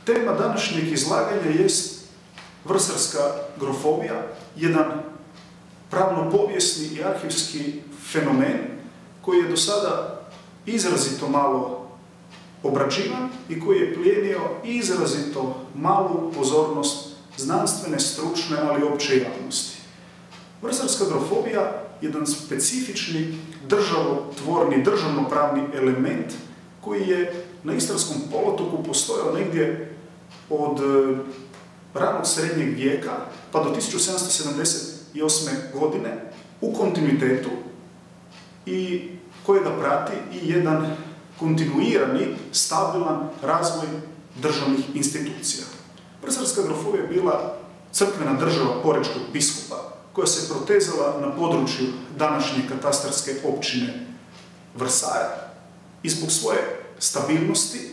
Tema današnjeg izlaganja jest vrsarska grofovija, jedan pravno-povijesni i arhivski fenomen koji je do sada izrazito malo obrađivan i koji je plijenio izrazito malu pozornost znanstvene, stručne, ali i opće javnosti. Vrsarska grofovija je jedan specifični državotvorni, državnopravni element koji je na Istarskom poluotoku postojao negdje od ranog srednjeg vijeka pa do 1778. godine u kontinuitetu i kojega prati i jedan kontinuirani, stabilan razvoj državnih institucija. Vrsarska grofovija je bila crkvena država porečkog biskupa koja se protezala na području današnje katastarske općine Vrsara i zbog svoje stabilnosti,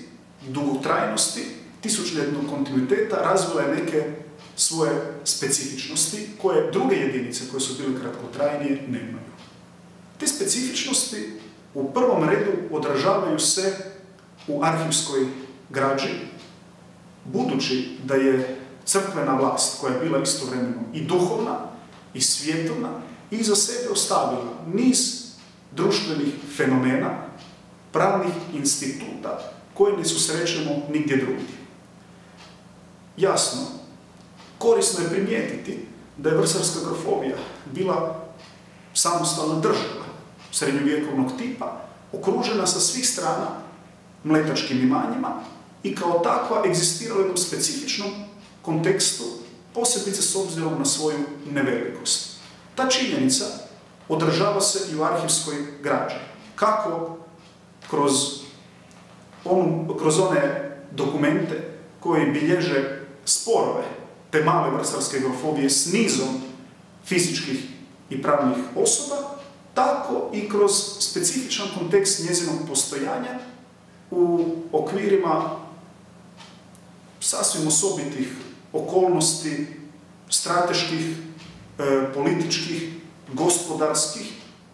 dugotrajnosti, tisućljetnog kontinuiteta razvila je neke svoje specifičnosti koje druge jedinice koje su bile kratkotrajnije nemaju. Te specifičnosti u prvom redu odražavaju se u arhivskoj građi, budući da je crkvena vlast, koja je bila istovremeno i duhovna i svjetovna, iza sebe ostavila niz društvenih fenomena, pravnih instituta koje ne susrećemo nigdje drugdje. Jasno, korisno je primijetiti da je vrsarska grofovija bila samostalna država srednjovjekovnog tipa, okružena sa svih strana mletačkim imanjima i kao takva egzistirala u jednom specifičnom kontekstu, posebice s obzirom na svoju nevelikost. Ta činjenica odražava se i u arhivskoj građi. Kako kroz one dokumente koji bilježe sporove te male vrsarske grofovije s nizom fizičkih i pravnih osoba, tako i kroz specifičan kontekst njezinog postojanja u okvirima sasvim osobitih okolnosti, strateških, političkih, gospodarskih,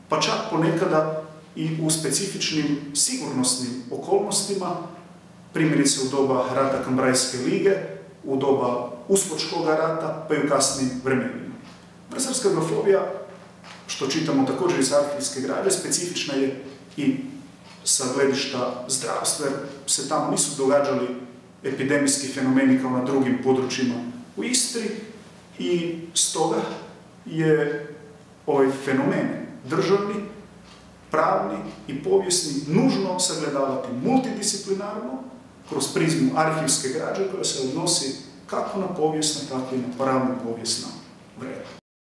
pa čak ponekada i u specifičnim sigurnosnim okolnostima, primjerice u doba rata Kambrajske lige, u doba Uskočkog rata, pa i u kasnim vremenima. Vrsarska grofovija, što čitamo također iz arhivske građe, specifična je i sa gledišta zdravstva, jer se tamo nisu događali epidemijski fenomeni kao na drugim područjima u Istri i stoga je ovaj fenomen državni, pravni i povijesni nužno sagledavati multidisciplinarno kroz prizmu arhivske građe koja se odnosi kako na povijesna, tako i na pravno-povijesna